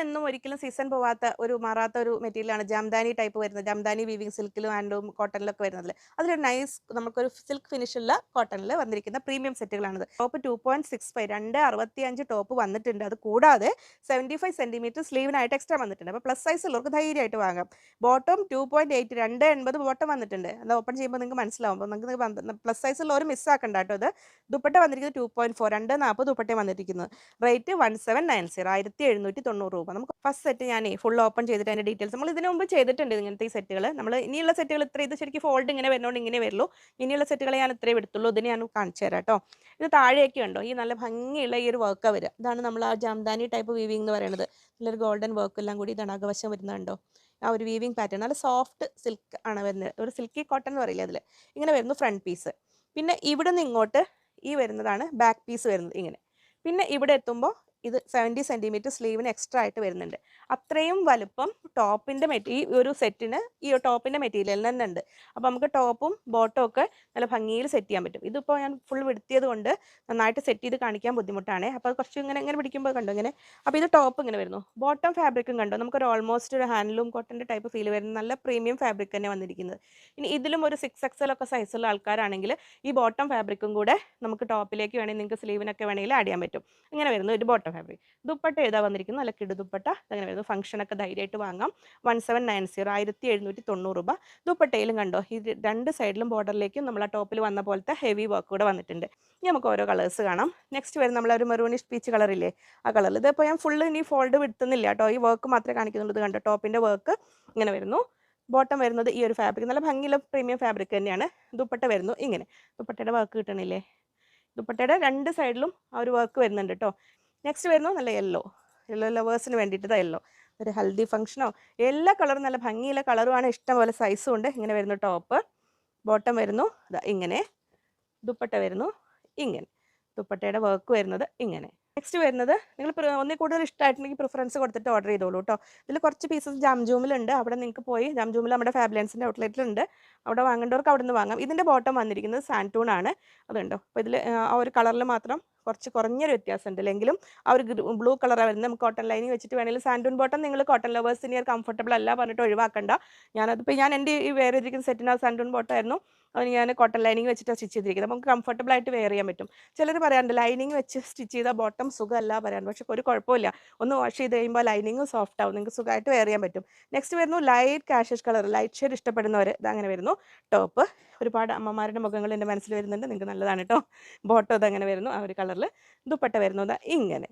എന്നും ഒരിക്കലും സീസൺ പോവാത്ത ഒരു മാറാത്ത ഒരു മെറ്റീരിയലാണ് ജംദാനി ടൈപ്പ് വരുന്നത്. ജംദാനി വീവിംഗ് സിൽക്കിലും ഹാൻഡ്ലൂം കോട്ടണിലൊക്കെ വരുന്നതിൽ അതിലൊരു നൈസ് നമുക്കൊരു സിൽക്ക് ഫിനിഷുള്ള കോട്ടണിൽ വന്നിരിക്കുന്ന പ്രീമിയം സെറ്റുകളാണിത്. ടോപ്പ് 2.65 265 ടോപ്പ് വന്നിട്ടുണ്ട്. അത് കൂടാതെ 75 സെന്റിമീറ്റർ സ്ലീവിനായിട്ട് എക്സ്ട്രാ വന്നിട്ടുണ്ട്. അപ്പോൾ പ്ലസ് സൈസ് ഉള്ളവർക്ക് ധൈര്യമായിട്ട് വാങ്ങാം. ബോട്ടം 2.8 280 ബോട്ടം വന്നിട്ടുണ്ട്. അത് ഓപ്പൺ ചെയ്യുമ്പോൾ നിങ്ങൾക്ക് മനസ്സിലാവും. അപ്പോൾ നിങ്ങൾക്ക് പ്ലസ് സൈസ് ഉള്ളവർ മിസ്സാക്കണ്ട കേട്ടോ. ഇത് ദുപ്പട്ട വന്നിരിക്കുന്നത് 2.4 240 ദുപ്പട്ട വന്നിരിക്കുന്നത്. റേറ്റ് 1790 1790 രൂപ. നമുക്ക് ഫസ്റ്റ് സെറ്റ് ഞാൻ ഫുൾ ഓപ്പൺ ചെയ്തിട്ട് അതിൻ്റെ ഡീറ്റെയിൽസ് നമ്മൾ ഇതിനു മുമ്പ് ചെയ്തിട്ടുണ്ട്. ഇങ്ങനത്തെ ഈ സെറ്റുകൾ നമ്മൾ ഇനിയുള്ള സെറ്റുകൾ ഇത്ര ഇത് ശരിക്കും ഫോൾഡ് ഇങ്ങനെ വരുന്നതുകൊണ്ട് ഇങ്ങനെ വരുള്ളൂ. ഇനിയുള്ള സെറ്റുകൾ ഞാൻ ഇത്രയും എടുത്തുള്ളൂ. ഇതിന് ഞാൻ കാണിച്ചു തരാം കേട്ടോ. ഇത് താഴേക്ക് ഉണ്ടോ ഈ നല്ല ഭംഗിയുള്ള ഈ ഒരു വർക്കാണ് വരിക. ഇതാണ് നമ്മൾ ആ ജംദാനി ടൈപ്പ് വീവിംഗ് എന്ന് പറയുന്നത്. നല്ലൊരു ഗോൾഡൻ വർക്ക് എല്ലാം കൂടി ഇതാണ് അകവശം വരുന്നുണ്ടോ. ആ ഒരു വീവിംഗ് പാറ്റേൺ നല്ല സോഫ്റ്റ് സിൽക്ക് ആണ് വരുന്നത്. ഒരു സിൽക്കി കോട്ടൺ എന്ന് പറയില്ല അതിൽ. ഇങ്ങനെ വരുന്നു ഫ്രണ്ട് പീസ്. പിന്നെ ഇവിടെ നിന്ന് ഇങ്ങോട്ട് ഈ വരുന്നതാണ് ബാക്ക് പീസ് വരുന്നത് ഇങ്ങനെ. പിന്നെ ഇവിടെ എത്തുമ്പോൾ ഇത് 70 സെന്റിമീറ്റർ സ്ലീവിന് എക്സ്ട്രാ ആയിട്ട് വരുന്നുണ്ട്. അത്രയും വലുപ്പം ടോപ്പിൻ്റെ ഈ ഒരു സെറ്റിന് ഈ ടോപ്പിൻ്റെ മെറ്റീരിയൽ തന്നെ ഉണ്ട്. അപ്പോൾ നമുക്ക് ടോപ്പും ബോട്ടും ഒക്കെ നല്ല ഭംഗിയിൽ സെറ്റ് ചെയ്യാൻ പറ്റും. ഇതിപ്പോൾ ഞാൻ ഫുൾ വിടുത്തിയത് കൊണ്ട് നന്നായിട്ട് സെറ്റ് ചെയ്ത് കാണിക്കാൻ ബുദ്ധിമുട്ടാണ്. അപ്പോൾ കുറച്ച് ഇങ്ങനെ പിടിക്കുമ്പോൾ കണ്ടോ ഇങ്ങനെ. അപ്പോൾ ഇത് ടോപ്പ് ഇങ്ങനെ വരുന്നു. ബോട്ടം ഫാബ്രിക്കും കണ്ടോ നമുക്കൊരു ഓൾമോസ്റ്റ് ഒരു ഹാൻഡ്ലൂം കോട്ടൻ്റെ ടൈപ്പ് ഫീൽ വരുന്ന നല്ല പ്രീമിയം ഫാബ്രിക് തന്നെ വന്നിരിക്കുന്നത്. ഇനി ഇതിലും ഒരു 6XL ഒക്കെ സൈസുള്ള ആൾക്കാരാണെങ്കിൽ ഈ ബോട്ടം ഫാബ്രിക്കും കൂടെ നമുക്ക് ടോപ്പിലേക്ക് വേണമെങ്കിൽ നിങ്ങൾക്ക് സ്ലീവിനൊക്കെ വേണമെങ്കിൽ ആഡ് ചെയ്യാൻ പറ്റും. ഇങ്ങനെ വരുന്നു ഒരു ബോട്ടം ഫാബ്രിക്. ദുപ്പട്ട ഏതാ വന്നിരിക്കുന്നത് നല്ല കിടു ദുപ്പട്ട. അങ്ങനെ വരുന്നു. ഫംഗ്ഷനൊക്കെ ധൈര്യമായിട്ട് വാങ്ങാം. 1790 1790 രൂപ. ദുപ്പട്ടയിലും കണ്ടോ ഈ രണ്ട് സൈഡിലും ബോർഡറിലേക്കും നമ്മൾ ആ ടോപ്പിൽ വന്ന പോലത്തെ ഹെവി വർക്ക് കൂടെ വന്നിട്ടുണ്ട്. ഇനി നമുക്ക് ഓരോ കളേഴ്സ് കാണാം. നെക്സ്റ്റ് വരുന്ന നമ്മളൊരു മെറൂണിഷ് പീച്ച് കളറില്ലേ ആ കളറിൽ. ഇതിപ്പോൾ ഞാൻ ഫുള്ള് ഇനി ഫോൾഡ് വിടുത്തുന്നില്ല കേട്ടോ. ഈ വർക്ക് മാത്രമേ കാണിക്കുന്നുള്ളൂ. ഇത് കണ്ടോ ടോപ്പിൻ്റെ വർക്ക് ഇങ്ങനെ വരുന്നു. ബോട്ടം വരുന്നത് ഈ ഒരു ഫാബ്രിക് നല്ല ഭംഗിയുള്ള പ്രീമിയം ഫാബ്രിക് തന്നെയാണ്. ദുപ്പട്ട വരുന്നു ഇങ്ങനെ. ദുപ്പട്ടയുടെ വർക്ക് കിട്ടണില്ലേ. ദുപ്പട്ടയുടെ രണ്ട് സൈഡിലും ആ ഒരു വർക്ക് വരുന്നുണ്ട് കേട്ടോ. നെക്സ്റ്റ് വരുന്നു നല്ല യെല്ലോ ലവേഴ്സിന് വേണ്ടിയിട്ട് യെല്ലോ. ഒരു ഹൽദി ഫംഗ്ഷനോ എല്ലാ കളറും നല്ല ഭംഗിയുള്ള കളറുമാണ്. ഇഷ്ടംപോലെ സൈസും ഉണ്ട്. ഇങ്ങനെ വരുന്നു ടോപ്പ്. ബോട്ടം വരുന്നു ഇങ്ങനെ. ദുപ്പട്ട വരുന്നു ഇങ്ങനെ. ദുപ്പട്ടയുടെ വർക്ക് വരുന്നത് ഇങ്ങനെ. നെക്സ്റ്റ് വരുന്നത് നിങ്ങൾ ഒന്നിൽ കൂടുതൽ ഇഷ്ടമായിട്ടുണ്ടെങ്കിൽ പ്രിഫറൻസ് കൊടുത്തിട്ട് ഓർഡർ ചെയ്തോളൂ കേട്ടോ. ഇതിൽ കുറച്ച് പീസസ് ജാംജൂമിലുണ്ട്. അവിടെ നിങ്ങൾക്ക് പോയി ജാംജൂമിൽ നമ്മുടെ ഫാബ്ലൻസിൻ്റെ ഔട്ട്ലെറ്റിലുണ്ട്. അവിടെ വാങ്ങേണ്ടവർക്ക് അവിടെ നിന്ന് വാങ്ങാം. ഇതിൻ്റെ ബോട്ടം വന്നിരിക്കുന്നത് സാൻറ്റൂൺ ആണ്. അതുണ്ടോ അപ്പോൾ ഇതിൽ ആ ഒരു കളറിൽ മാത്രം കുറച്ച് കുറഞ്ഞൊരു വ്യത്യാസമുണ്ട്. അല്ലെങ്കിലും ആ ഒരു ബ്ലൂ കളറാണ് വരുന്നത്. നമുക്ക് കോട്ടൺ ലൈനിങ് വെച്ചിട്ട് വേണമെങ്കിൽ സാൻറ്റൂൺ ബോട്ടം നിങ്ങൾ കോട്ടൺ ലവേഴ്സിന് കംഫർട്ടബിൾ അല്ല പറഞ്ഞിട്ട് ഒഴിവാക്കണ്ട. ഞാൻ എൻ്റെ ഈ വെയർ ചെയ്തിരിക്കുന്ന സെറ്റിന് ആ സാൻറ്റൂൺ ബോട്ടം ആയിരുന്നു. അത് ഞാൻ കോട്ടൺ ലൈനിങ് വെച്ചിട്ടാണ് സ്റ്റിച്ച് ചെയ്തിരിക്കുന്നത്. നമുക്ക് കംഫർട്ടബിൾ ആയിട്ട് വെയർ ചെയ്യാൻ പറ്റും. ചിലർ പറയാറുണ്ട് ലൈനിങ് വെച്ച് സ്റ്റിച്ച് ചെയ്ത ബോട്ടം സുഖമല്ല പറയാറുണ്ട്. പക്ഷേ ഒരു കുഴപ്പമില്ല. ഒന്ന് വാഷ് ചെയ്ത് കഴിയുമ്പോൾ ലൈനിങ് സോഫ്റ്റ് ആവും. നിങ്ങൾക്ക് സുഖമായിട്ട് വെയർ ചെയ്യാൻ പറ്റും. നെക്സ്റ്റ് വരുന്നു ലൈറ്റ് കാഷസ് കളർ. ലൈറ്റ് ഷെയ്ഡ് ഇഷ്ടപ്പെടുന്നവർ ഇതങ്ങനെ വരുന്നു. ടോപ്പ് ഒരുപാട് അമ്മമാരുടെ മുഖങ്ങൾ എൻ്റെ മനസ്സിൽ വരുന്നുണ്ട്. നിങ്ങൾക്ക് നല്ലതാണ് കേട്ടോ. ബോട്ടം ഇതങ്ങനെ വരുന്നു ആ ഒരു കളറിൽ. ദുപ്പട്ട വരുന്നത് ഇങ്ങനെ.